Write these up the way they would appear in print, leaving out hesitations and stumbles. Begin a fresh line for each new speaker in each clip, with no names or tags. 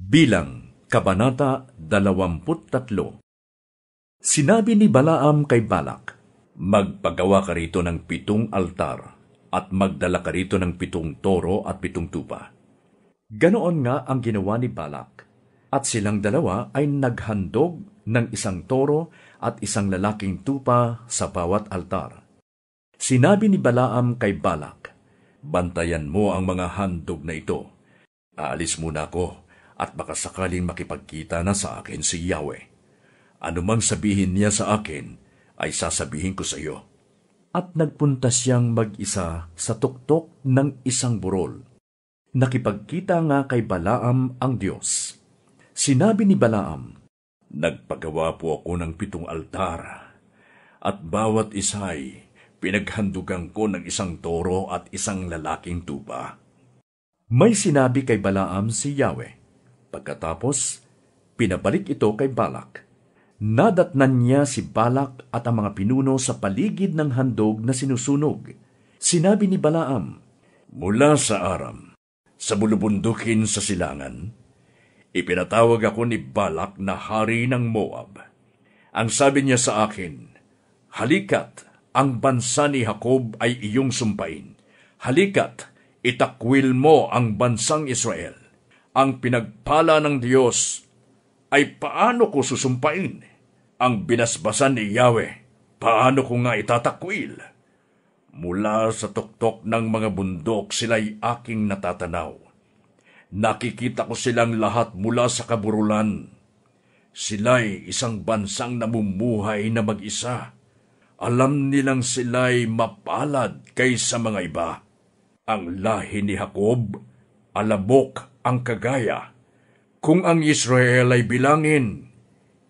Bilang, Kabanata 23. Sinabi ni Balaam kay Balak, magpagawa ka rito ng 7 altar, at magdala ka rito ng 7 toro at 7 tupa. Ganoon nga ang ginawa ni Balak, at silang dalawa ay naghandog ng 1 toro at 1 lalaking tupa sa bawat altar. Sinabi ni Balaam kay Balak, bantayan mo ang mga handog na ito. Aalis muna ako, at baka sakaling makipagkita na sa akin si Yahweh. Ano mang sabihin niya sa akin, ay sasabihin ko sa iyo. At nagpunta siyang mag-isa sa tuktok ng 1 burol. Nakipagkita nga kay Balaam ang Diyos. Sinabi ni Balaam, nagpagawa po ako ng 7 altar, at bawat isa'y pinaghandugan ko ng 1 toro at 1 lalaking tupa. May sinabi kay Balaam si Yahweh. Pagkatapos, pinabalik ito kay Balak. Nadatnan niya si Balak at ang mga pinuno sa paligid ng handog na sinusunog. Sinabi ni Balaam, mula sa Aram, sa bulubundukin sa silangan, ipinatawag ako ni Balak na hari ng Moab. Ang sabi niya sa akin, halikat, ang bansa ni Jacob ay iyong sumpain. Halikat, itakwil mo ang bansang Israel. Ang pinagpala ng Diyos ay paano ko susumpain? Ang binasbasan ni Yahweh, paano ko nga itatakwil? Mula sa tuktok ng mga bundok sila'y aking natatanaw. Nakikita ko silang lahat mula sa kaburulan. Sila'y isang bansang namumuhay na mag-isa. Alam nilang sila'y mapalad kaysa mga iba. Ang lahi ni Jacob, alabok ang kagaya. Kung ang Israel ay bilangin,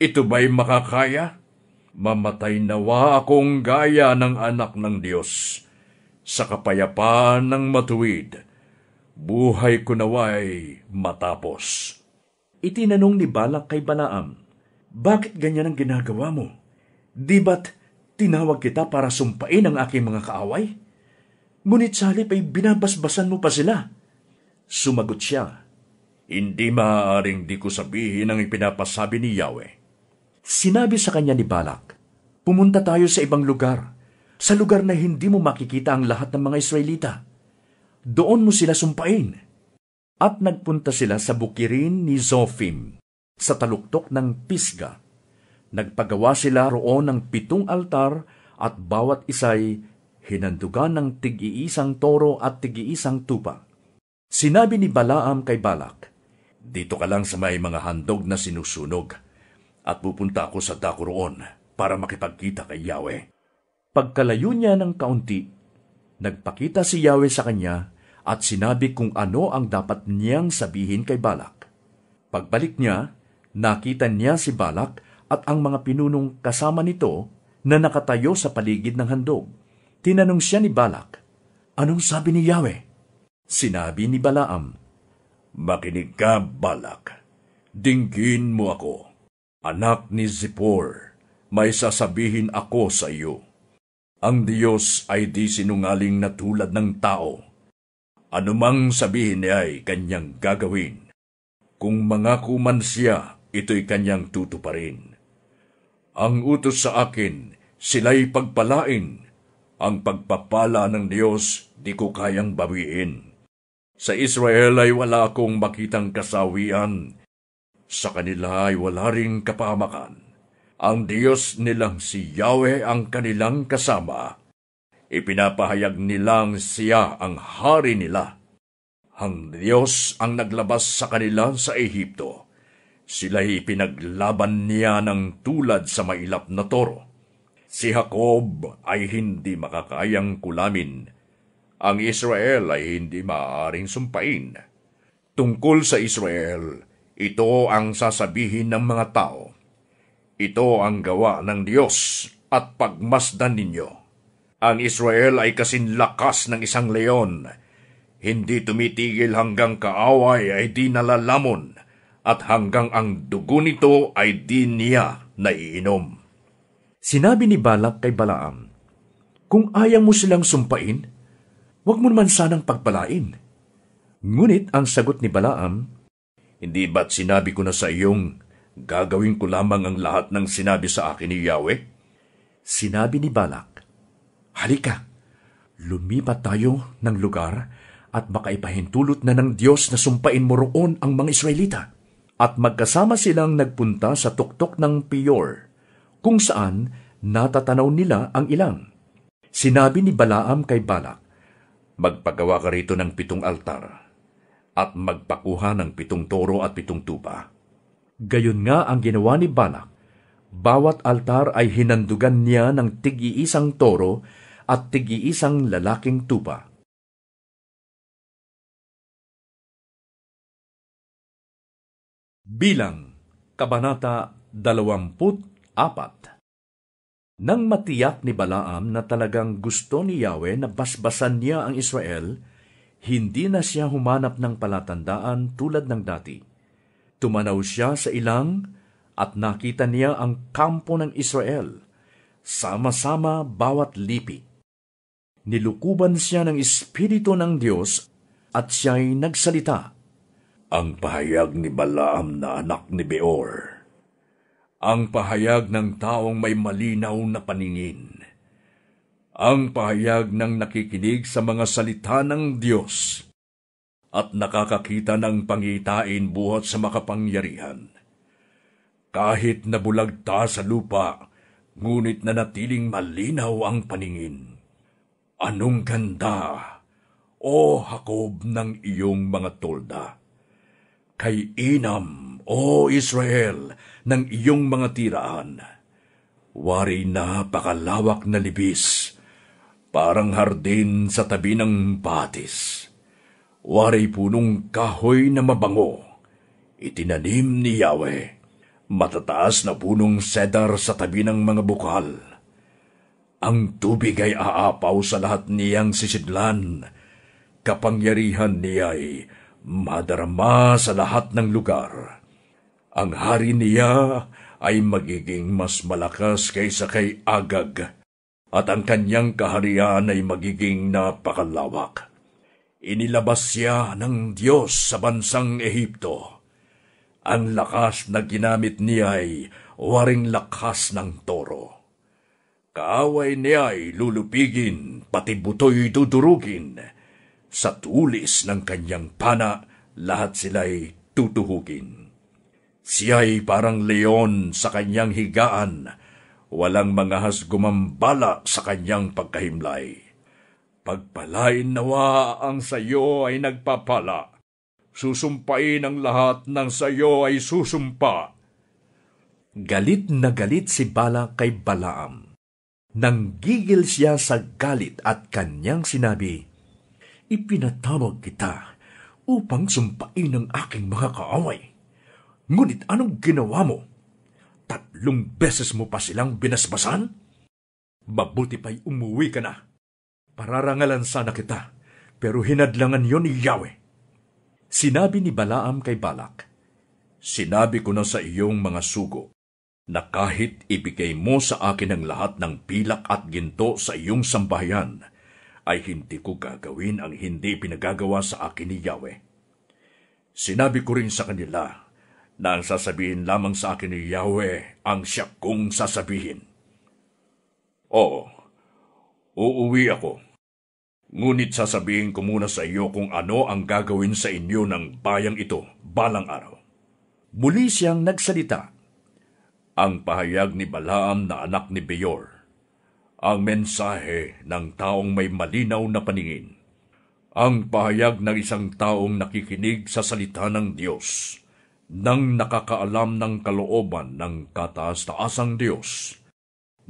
ito ba'y makakaya? Mamatay nawa akong gaya ng anak ng Diyos. Sa kapayapaan ng matuwid, buhay ko nawa'y matapos. Itinanong ni Balak kay Balaam, bakit ganyan ang ginagawa mo? Di ba't tinawag kita para sumpain ang aking mga kaaway? Ngunit sa halip ay binabasbasan mo pa sila. Sumagot siya, hindi maaaring di ko sabihin ang ipinapasabi ni Yahweh. Sinabi sa kanya ni Balak, pumunta tayo sa ibang lugar, sa lugar na hindi mo makikita ang lahat ng mga Israelita. Doon mo sila sumpain. At nagpunta sila sa bukirin ni Zophim, sa taluktok ng Pisga. Nagpagawa sila roon ng 7 altar at bawat isa'y hinandugan ng tig-iisang toro at tig-iisang tupa. Sinabi ni Balaam kay Balak, dito ka lang sa may mga handog na sinusunog, at pupunta ako sa dako roon para makipagkita kay Yahweh. Pagkalayo niya ng kaunti, nagpakita si Yahweh sa kanya at sinabi kung ano ang dapat niyang sabihin kay Balak. Pagbalik niya, nakita niya si Balak at ang mga pinunong kasama nito na nakatayo sa paligid ng handog. Tinanong siya ni Balak, anong sabi ni Yahweh? Sinabi ni Balaam, makinig ka, Balak. Dinggin mo ako. Anak ni Zippor, may sasabihin ako sa iyo. Ang Diyos ay di sinungaling na tulad ng tao. Anumang sabihin niya ay kanyang gagawin. Kung mangako man siya, ito'y kanyang tutuparin. Ang utos sa akin, sila'y pagpalain. Ang pagpapala ng Diyos, di ko kayang bawiin. Sa Israel ay wala akong makitang kasawian. Sa kanila ay wala ring kapahamakan. Ang Diyos nilang si Yahweh ang kanilang kasama. Ipinapahayag nilang siya ang hari nila. Ang Diyos ang naglabas sa kanila sa Ehipto. Sila'y pinaglaban niya ng tulad sa mailap na toro. Si Jacob ay hindi makakayang kulamin. Ang Israel ay hindi maaaring sumpain. Tungkol sa Israel, ito ang sasabihin ng mga tao. Ito ang gawa ng Diyos at pagmasdan ninyo. Ang Israel ay kasinlakas ng isang leon. Hindi tumitigil hanggang kaaway ay di nalalamon at hanggang ang dugo nito ay di niya naiinom. Sinabi ni Balak kay Balaam, kung ayaw mo silang sumpain, huwag mo naman sanang pagpalain. Ngunit ang sagot ni Balaam, Hindi ba't sinabi ko na sa iyong gagawin ko lamang ang lahat ng sinabi sa akin ni Yahweh? Sinabi ni Balak, halika, lumipat tayo ng lugar at makaipahintulot na ng Diyos na sumpain mo roon ang mga Israelita. At magkasama silang nagpunta sa tuktok ng Peor, kung saan natatanaw nila ang ilang. Sinabi ni Balaam kay Balak, magpagawa ka rito ng 7 altar, at magpakuha ng 7 toro at 7 tupa. Gayon nga ang ginawa ni Balak. Bawat altar ay hinandugan niya ng tig-iisang toro at tig-iisang lalaking tupa. Bilang, Kabanata 24. Nang matiyak ni Balaam na talagang gusto ni Yahweh na basbasan niya ang Israel, hindi na siya humanap ng palatandaan tulad ng dati. Tumanaw siya sa ilang at nakita niya ang kampo ng Israel, sama-sama bawat lipi. Nilukuban siya ng Espiritu ng Diyos at siya'y nagsalita. Ang pahayag ni Balaam na anak ni Beor, ang pahayag ng taong may malinaw na paningin, ang pahayag ng nakikinig sa mga salita ng Diyos at nakakakita ng pangitain buhat sa makapangyarihan. Kahit nabulagta sa lupa, ngunit nanatiling malinaw ang paningin. Anong ganda, O Jacob, ng iyong mga tolda! Kay inam, O Israel, ng iyong mga tiraan. Wari napakalawak na libis, parang hardin sa tabi ng batis. Wari punong kahoy na mabango, itinanim ni Yahweh. Matataas na punong cedar sa tabi ng mga bukal. Ang tubig ay aapaw sa lahat niyang sisidlan. Kapangyarihan niya'y madarama sa lahat ng lugar. Ang hari niya ay magiging mas malakas kaysa kay Agag, at ang kanyang kaharian ay magiging napakalawak. Inilabas siya ng Diyos sa bansang Ehipto. Ang lakas na ginamit niya ay waring lakas ng toro. Kaaway niya ay lulupigin, pati buto'y dudurugin. Sa tulis ng kanyang pana, lahat sila'y tutuhugin. Siya'y parang leon sa kanyang higaan, walang mga hasgumambala sa kanyang pagkahimlay. Pagpalain nawa ang sayo ay nagpapala. Susumpain ang lahat ng sayo ay susumpa. Galit na galit si Balak kay Balaam. Nanggigil siya sa galit at kanyang sinabi, ipinatawag kita upang sumpain ang aking mga kaaway. Ngunit anong ginawa mo? 3 beses mo pa silang binasbasan? Mabuti pa'y umuwi ka na. Pararangalan sana kita, pero hinadlangan yon ni Yahweh. Sinabi ni Balaam kay Balak, sinabi ko na sa iyong mga sugo, na kahit ibigay mo sa akin ang lahat ng pilak at ginto sa iyong sambahayan, ay hindi ko gagawin ang hindi pinagagawa sa akin ni Yahweh. Sinabi ko rin sa kanila, na ang sasabihin lamang sa akin ni Yahweh ang siya kong sasabihin. Oo, uuwi ako. Ngunit sasabihin ko muna sa iyo kung ano ang gagawin sa inyo ng bayang ito balang araw. Muli siyang nagsalita. Ang pahayag ni Balaam na anak ni Beor, ang mensahe ng taong may malinaw na paningin, ang pahayag ng isang taong nakikinig sa salita ng Diyos, nang nakakaalam ng kalooban ng kataas-taasang Diyos,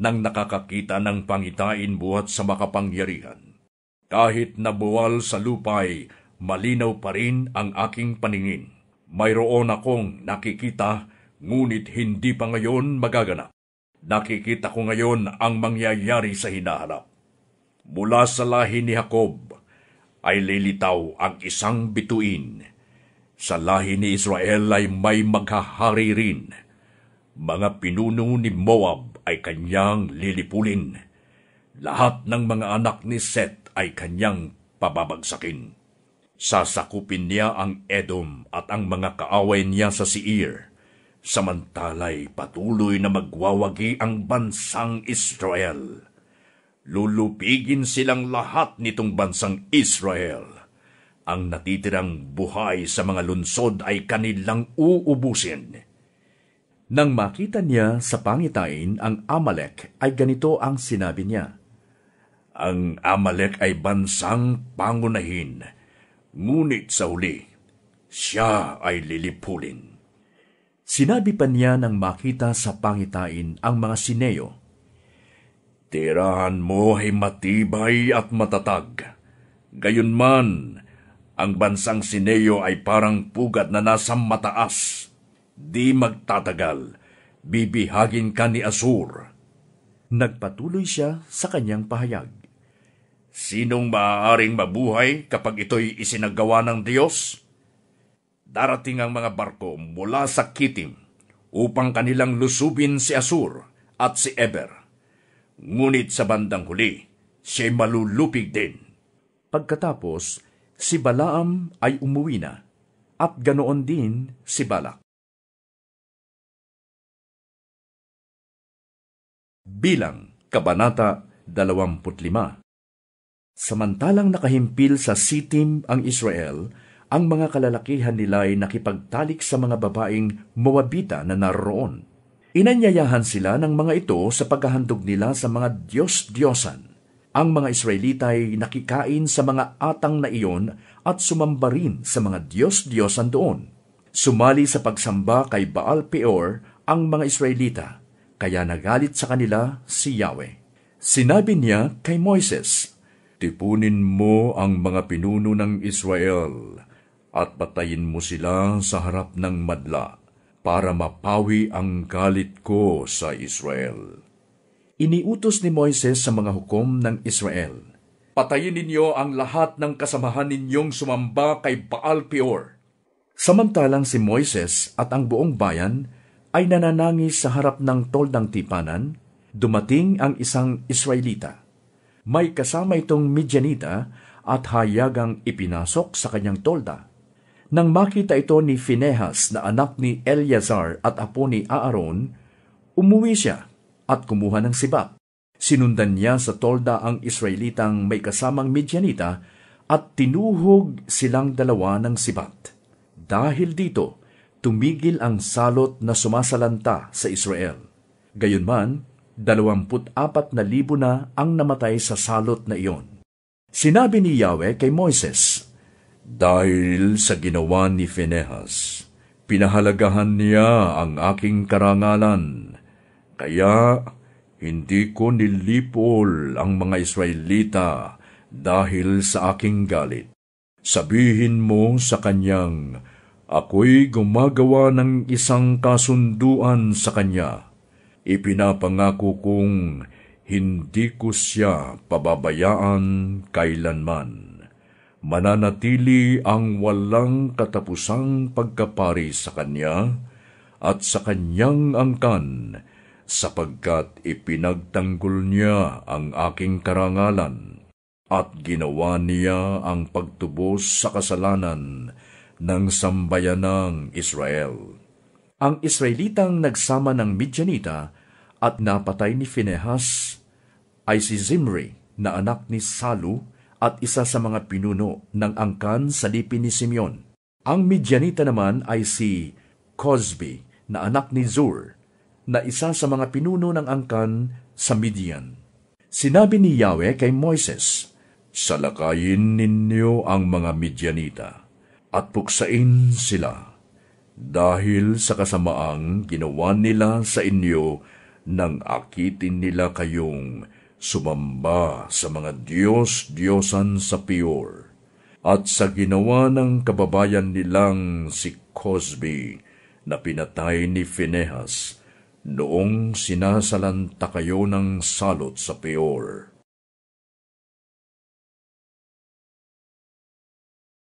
nang nakakakita ng pangitain buhat sa makapangyarihan. Kahit nabuwal sa lupay, malinaw pa rin ang aking paningin. Mayroon akong nakikita, ngunit hindi pa ngayon magaganap. Nakikita ko ngayon ang mangyayari sa hinaharap. Mula sa lahi ni Jacob ay lilitaw ang isang bituin. Sa lahi ni Israel ay may maghahari rin. Mga pinuno ni Moab ay kanyang lilipulin. Lahat ng mga anak ni Seth ay kanyang pababagsakin. Sasakupin niya ang Edom at ang mga kaaway niya sa Seir. Samantalay patuloy na magwawagi ang bansang Israel. Lulupigin silang lahat nitong bansang Israel. Ang natitirang buhay sa mga lungsod ay kanilang uubusin. Nang makita niya sa pangitain ang Amalek, ay ganito ang sinabi niya, "Ang Amalek ay bansang pangunahin, ngunit sa huli, siya ay lilipulin." Sinabi pa niya nang makita sa pangitain ang mga Sineo, "Tirahan mo ay matibay at matatag. Gayunman, ang bansang Sineo ay parang pugad na nasa mataas. Di magtatagal, bibihagin ka ni Asur." Nagpatuloy siya sa kanyang pahayag, "Sinong maaaring mabuhay kapag ito'y isinagawa ng Diyos? Darating ang mga barko mula sa Kitim upang kanilang lusubin si Asur at si Eber. Ngunit sa bandang huli, siya'y malulupig din." Pagkatapos, si Balaam ay umuwi na, at ganoon din si Balak. Bilang, Kabanata 25. Samantalang nakahimpil sa Sitim ang Israel, ang mga kalalakihan nila ay nakipagtalik sa mga babaeng Moabita na naroon. Inanyayahan sila ng mga ito sa paghahandog nila sa mga Diyos-Diyosan. Ang mga Israelita ay nakikain sa mga atang na iyon at sumamba rin sa mga Diyos-Diyosan doon. Sumali sa pagsamba kay Baal Peor ang mga Israelita, kaya nagalit sa kanila si Yahweh. Sinabi niya kay Moises, "Tipunin mo ang mga pinuno ng Israel at patayin mo sila sa harap ng madla para mapawi ang galit ko sa Israel." Iniutos ni Moises sa mga hukom ng Israel, "Patayin ninyo ang lahat ng kasamahan ninyong sumamba kay Baal Peor." Samantalang si Moises at ang buong bayan ay nananangis sa harap ng toldang tipanan, dumating ang isang Israelita. May kasama itong Midianita at hayagang ipinasok sa kanyang tolda. Nang makita ito ni Phinehas na anak ni Eleazar at apo ni Aaron, umuwi siya at kumuha ng sibat. Sinundan niya sa tolda ang Israelitang may kasamang Midianita at tinuhog silang dalawa ng sibat. Dahil dito, tumigil ang salot na sumasalanta sa Israel. Gayunman, 24,000 na ang namatay sa salot na iyon. Sinabi ni Yahweh kay Moises, "Dahil sa ginawa ni Phinehas, pinahalagahan niya ang aking karangalan, kaya hindi ko nilipol ang mga Israelita dahil sa aking galit. Sabihin mo sa kanyang, ako'y gumagawa ng isang kasunduan sa kanya. Ipinapangako kong hindi ko siya pababayaan kailanman. Mananatili ang walang katapusang pagkapari sa kanya at sa kanyang angkan, sapagkat ipinagtanggol niya ang aking karangalan at ginawa niya ang pagtubos sa kasalanan ng sambayanang Israel." Ang Israelitang nagsama ng Midianita at napatay ni Phinehas ay si Zimri na anak ni Salu at isa sa mga pinuno ng angkan sa lipi ni Simeon. Ang Midianita naman ay si Cozbi na anak ni Zur na isa sa mga pinuno ng angkan sa Midian. Sinabi ni Yahweh kay Moises, "Salakayin ninyo ang mga Midianita at puksain sila, dahil sa kasamaang ginawa nila sa inyo nang akitin nila kayong sumamba sa mga Diyos-Diyosan sa Peor, at sa ginawa ng kababayan nilang si Cozbi na pinatay ni Phinehas noong sinasalanta kayo ng salot sa Peor."